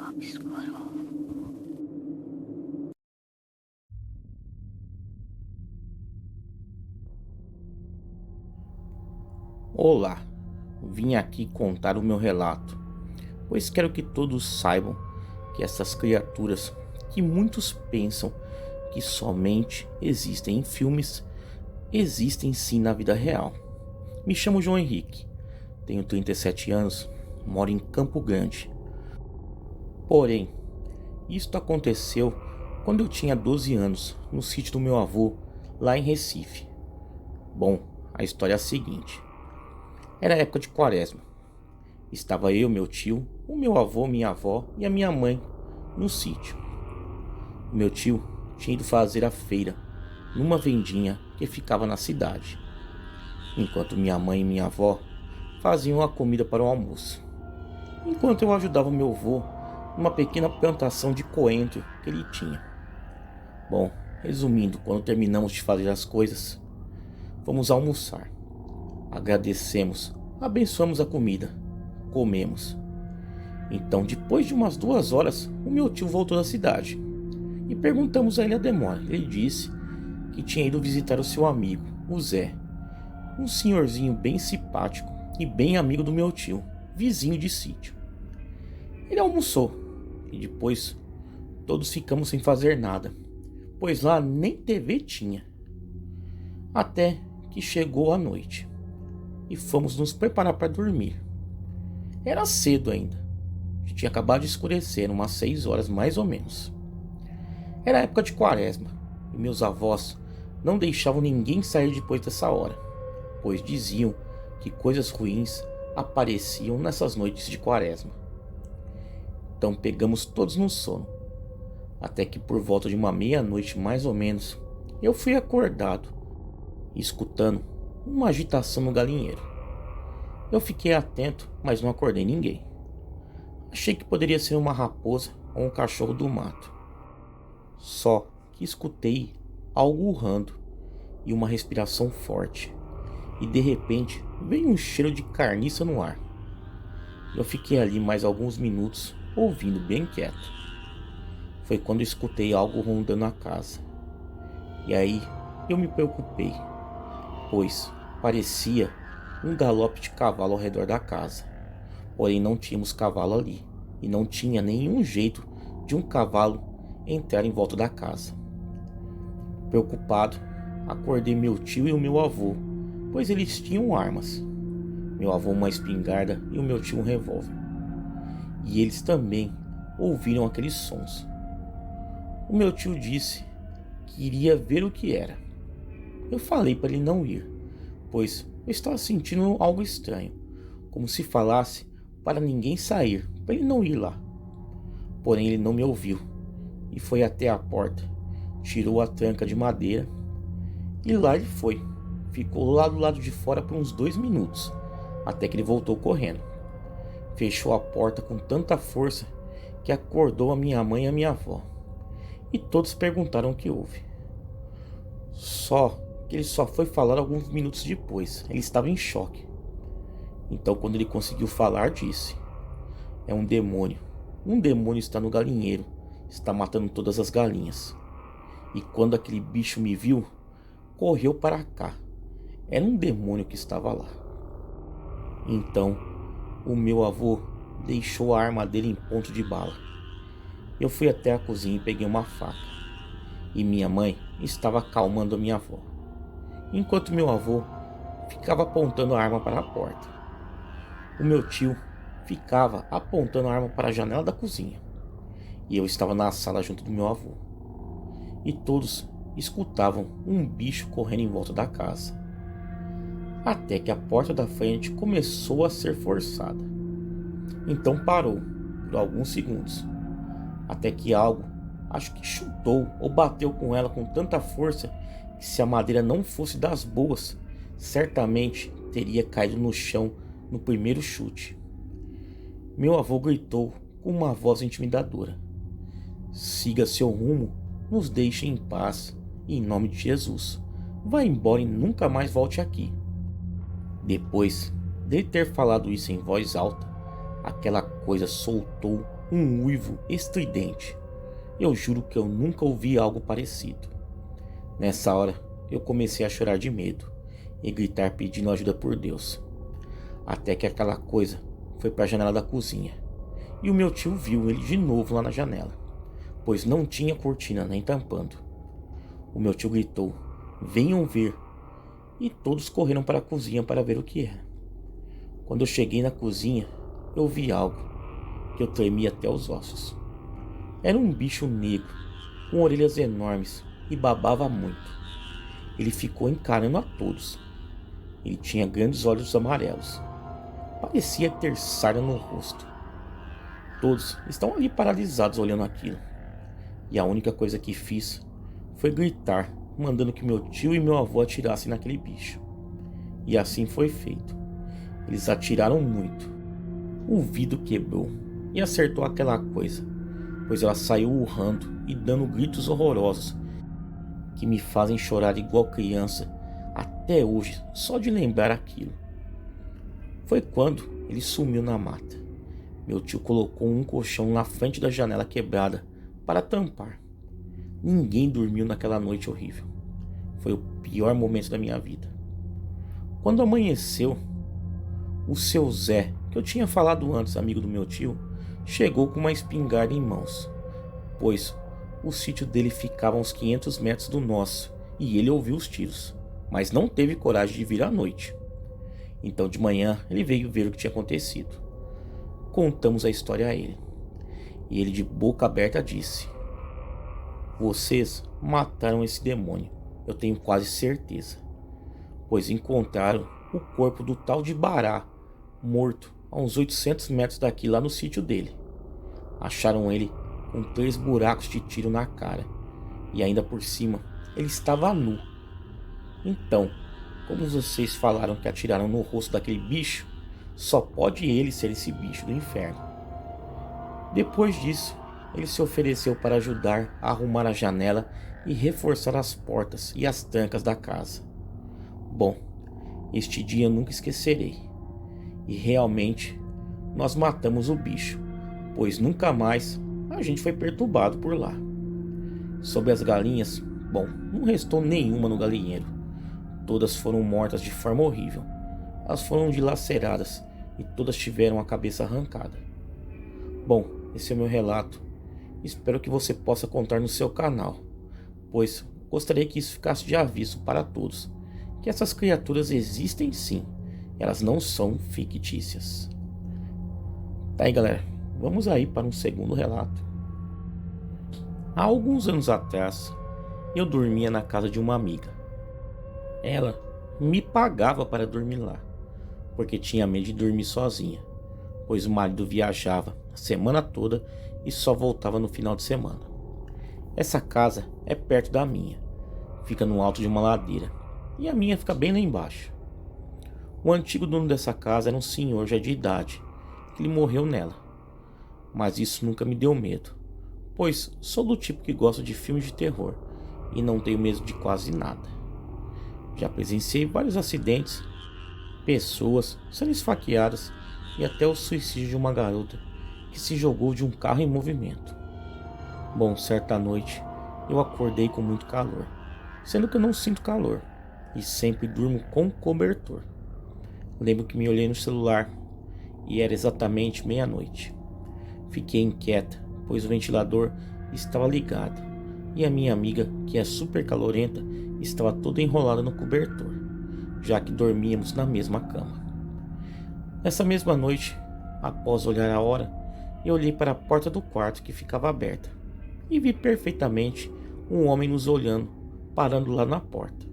Papo Escuro. Olá, vim aqui contar o meu relato, pois quero que todos saibam que essas criaturas que muitos pensam que somente existem em filmes, existem sim na vida real. Me chamo João Henrique, tenho 37 anos, moro em Campo Grande. Porém, isto aconteceu quando eu tinha 12 anos, no sítio do meu avô, lá em Recife. Bom, a história é a seguinte: era época de quaresma. Estava eu, meu tio, o meu avô, minha avó e a minha mãe no sítio. O meu tio tinha ido fazer a feira numa vendinha que ficava na cidade, enquanto minha mãe e minha avó faziam a comida para o almoço. Enquanto eu ajudava meu avô numa pequena plantação de coentro que ele tinha. Bom, resumindo, quando terminamos de fazer as coisas, fomos almoçar. Agradecemos, abençoamos a comida, comemos. Então, depois de umas 2 horas, o meu tio voltou da cidade e perguntamos a ele a demora. Ele disse que tinha ido visitar o seu amigo, o Zé, um senhorzinho bem simpático e bem amigo do meu tio, vizinho de sítio. Ele almoçou e depois todos ficamos sem fazer nada, pois lá nem TV tinha. Até que chegou a noite e fomos nos preparar para dormir. Era cedo ainda, tinha acabado de escurecer, umas 6 horas mais ou menos. Era época de quaresma e meus avós não deixavam ninguém sair depois dessa hora, pois diziam que coisas ruins apareciam nessas noites de quaresma. Então pegamos todos no sono, até que por volta de uma meia-noite mais ou menos, eu fui acordado, escutando uma agitação no galinheiro. Eu fiquei atento, mas não acordei ninguém. Achei que poderia ser uma raposa ou um cachorro do mato. Só que escutei algo urrando e uma respiração forte. E de repente veio um cheiro de carniça no ar. Eu fiquei ali mais alguns minutos, ouvindo bem quieto. Foi quando escutei algo rondando a casa. E aí eu me preocupei, pois parecia um galope de cavalo ao redor da casa. Porém não tínhamos cavalo ali, e não tinha nenhum jeito de um cavalo entrar em volta da casa. Preocupado, acordei meu tio e o meu avô, pois eles tinham armas. Meu avô uma espingarda e o meu tio um revólver. E eles também ouviram aqueles sons. O meu tio disse que iria ver o que era. Eu falei para ele não ir, pois eu estava sentindo algo estranho, como se falasse para ninguém sair, para ele não ir lá. Porém ele não me ouviu e foi até a porta, tirou a tranca de madeira e lá ele foi. Ficou lá do lado de fora por uns 2 minutos, até que ele voltou correndo. Fechou a porta com tanta força que acordou a minha mãe e a minha avó. E todos perguntaram o que houve. Só que ele só foi falar alguns minutos depois. Ele estava em choque. Então quando ele conseguiu falar, disse: "É um demônio. Um demônio está no galinheiro. Está matando todas as galinhas." E quando aquele bicho me viu, correu para cá. Era um demônio que estava lá. Então o meu avô deixou a arma dele em ponto de bala. Eu fui até a cozinha e peguei uma faca. E minha mãe estava acalmando a minha avó, enquanto meu avô ficava apontando a arma para a porta. O meu tio ficava apontando a arma para a janela da cozinha. E eu estava na sala junto do meu avô. E todos escutavam um bicho correndo em volta da casa. Até que a porta da frente começou a ser forçada. Então parou por alguns segundos, até que algo, acho que chutou ou bateu com ela com tanta força que, se a madeira não fosse das boas, certamente teria caído no chão no primeiro chute. Meu avô gritou com uma voz intimidadora: "Siga seu rumo, nos deixe em paz, em nome de Jesus. Vá embora e nunca mais volte aqui." Depois de ter falado isso em voz alta, aquela coisa soltou um uivo estridente. Eu juro que eu nunca ouvi algo parecido. Nessa hora, eu comecei a chorar de medo e gritar pedindo ajuda por Deus. Até que aquela coisa foi para a janela da cozinha. E o meu tio viu ele de novo lá na janela, pois não tinha cortina nem tampando. O meu tio gritou: "Venham ver!" E todos correram para a cozinha para ver o que era. Quando eu cheguei na cozinha, eu vi algo que eu tremia até os ossos. Era um bicho negro, com orelhas enormes e babava muito. Ele ficou encarando a todos. Ele tinha grandes olhos amarelos. Parecia ter sarna no rosto. Todos estavam ali paralisados olhando aquilo. E a única coisa que fiz foi gritar, mandando que meu tio e meu avô atirassem naquele bicho. E assim foi feito. Eles atiraram muito. O vidro quebrou e acertou aquela coisa, pois ela saiu urrando e dando gritos horrorosos que me fazem chorar igual criança até hoje só de lembrar aquilo. Foi quando ele sumiu na mata. Meu tio colocou um colchão na frente da janela quebrada para tampar. Ninguém dormiu naquela noite horrível. Foi o pior momento da minha vida. Quando amanheceu, o seu Zé, que eu tinha falado antes, amigo do meu tio, chegou com uma espingarda em mãos, pois o sítio dele ficava a uns 500 metros do nosso e ele ouviu os tiros, mas não teve coragem de vir à noite. Então de manhã ele veio ver o que tinha acontecido. Contamos a história a ele e ele de boca aberta disse: "Vocês mataram esse demônio, eu tenho quase certeza, pois encontraram o corpo do tal de Bará morto a uns 800 metros daqui lá no sítio dele. Acharam ele com 3 buracos de tiro na cara e ainda por cima ele estava nu. Então, como vocês falaram que atiraram no rosto daquele bicho, só pode ele ser esse bicho do inferno." Depois disso, ele se ofereceu para ajudar a arrumar a janela e reforçar as portas e as trancas da casa. Bom, este dia eu nunca esquecerei. E realmente, nós matamos o bicho, pois nunca mais a gente foi perturbado por lá. Sobre as galinhas, bom, não restou nenhuma no galinheiro. Todas foram mortas de forma horrível. Elas foram dilaceradas e todas tiveram a cabeça arrancada. Bom, esse é o meu relato. Espero que você possa contar no seu canal, pois gostaria que isso ficasse de aviso para todos, que essas criaturas existem sim, elas não são fictícias. Tá aí, galera, vamos aí para um segundo relato. Há alguns anos atrás, eu dormia na casa de uma amiga. Ela me pagava para dormir lá, porque tinha medo de dormir sozinha, pois o marido viajava a semana toda e só voltava no final de semana. Essa casa é perto da minha, fica no alto de uma ladeira, e a minha fica bem lá embaixo. O antigo dono dessa casa era um senhor já de idade, que ele morreu nela. Mas isso nunca me deu medo, pois sou do tipo que gosta de filmes de terror e não tenho medo de quase nada. Já presenciei vários acidentes, pessoas sendo esfaqueadas e até o suicídio de uma garota que se jogou de um carro em movimento. Bom, certa noite eu acordei com muito calor, sendo que eu não sinto calor e sempre durmo com cobertor. Lembro que me olhei no celular e era exatamente meia-noite. Fiquei inquieta, pois o ventilador estava ligado e a minha amiga, que é super calorenta, estava toda enrolada no cobertor, já que dormíamos na mesma cama. Nessa mesma noite, após olhar a hora, eu olhei para a porta do quarto que ficava aberta e vi perfeitamente um homem nos olhando, parando lá na porta.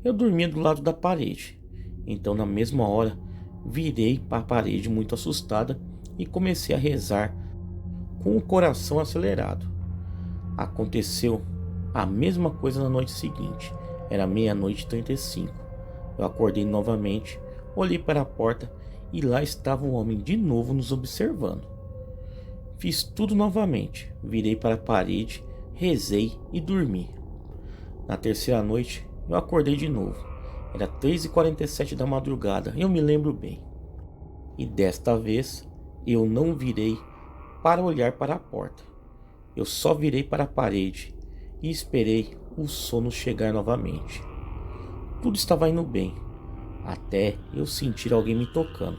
Eu dormia do lado da parede, então na mesma hora virei para a parede muito assustada e comecei a rezar com o coração acelerado. Aconteceu a mesma coisa na noite seguinte, era 00:35. Eu acordei novamente, olhei para a porta e lá estava o homem de novo nos observando. Fiz tudo novamente, virei para a parede, rezei e dormi. Na terceira noite eu acordei de novo. Era 3:47 da madrugada, eu me lembro bem. E desta vez eu não virei para olhar para a porta. Eu só virei para a parede e esperei o sono chegar novamente. Tudo estava indo bem, até eu sentir alguém me tocando.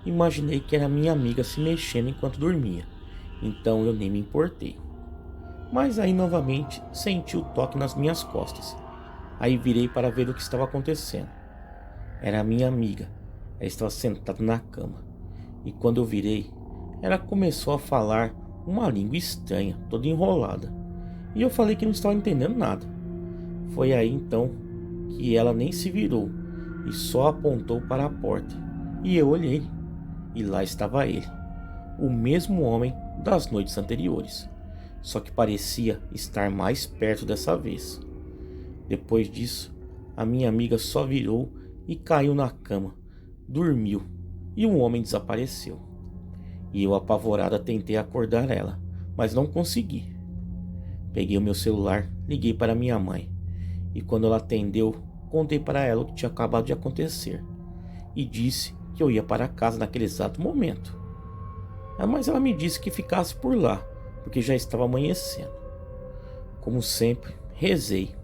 Imaginei que era minha amiga se mexendo enquanto dormia, então eu nem me importei. Mas aí novamente senti o toque nas minhas costas. Aí virei para ver o que estava acontecendo. Era a minha amiga. Ela estava sentada na cama. E quando eu virei, ela começou a falar uma língua estranha, toda enrolada. E eu falei que não estava entendendo nada. Foi aí então que ela nem se virou e só apontou para a porta. E eu olhei. E lá estava ele, o mesmo homem das noites anteriores, só que parecia estar mais perto dessa vez. Depois disso, a minha amiga só virou e caiu na cama, dormiu e o homem desapareceu. E eu, apavorada, tentei acordar ela, mas não consegui. Peguei o meu celular, liguei para minha mãe e quando ela atendeu, contei para ela o que tinha acabado de acontecer e disse que eu ia para casa naquele exato momento. Mas ela me disse que ficasse por lá, porque já estava amanhecendo. Como sempre, rezei.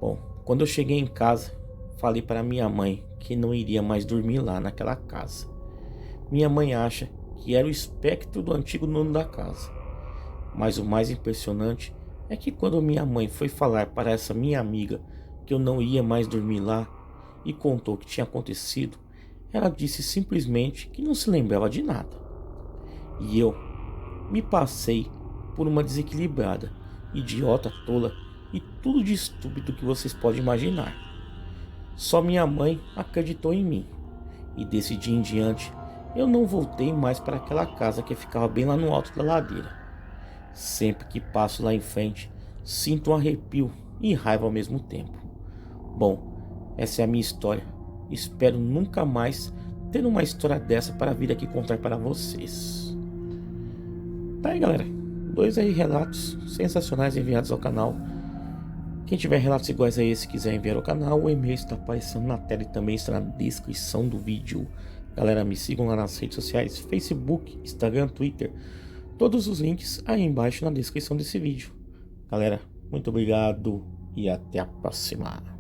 Bom, quando eu cheguei em casa, falei para minha mãe que não iria mais dormir lá naquela casa. Minha mãe acha que era o espectro do antigo dono da casa. Mas o mais impressionante é que quando minha mãe foi falar para essa minha amiga que eu não ia mais dormir lá e contou o que tinha acontecido, ela disse simplesmente que não se lembrava de nada. E eu me passei por uma desequilibrada, idiota, tola e tudo de estúpido que vocês podem imaginar. Só minha mãe acreditou em mim. E desse dia em diante, eu não voltei mais para aquela casa que ficava bem lá no alto da ladeira. Sempre que passo lá em frente, sinto um arrepio e raiva ao mesmo tempo. Bom, essa é a minha história. Espero nunca mais ter uma história dessa para vir aqui contar para vocês. Tá aí, galera, 2 aí relatos sensacionais enviados ao canal. Quem tiver relatos iguais a esse e quiser enviar ao canal, o e-mail está aparecendo na tela e também está na descrição do vídeo. Galera, me sigam lá nas redes sociais, Facebook, Instagram, Twitter. Todos os links aí embaixo na descrição desse vídeo. Galera, muito obrigado e até a próxima.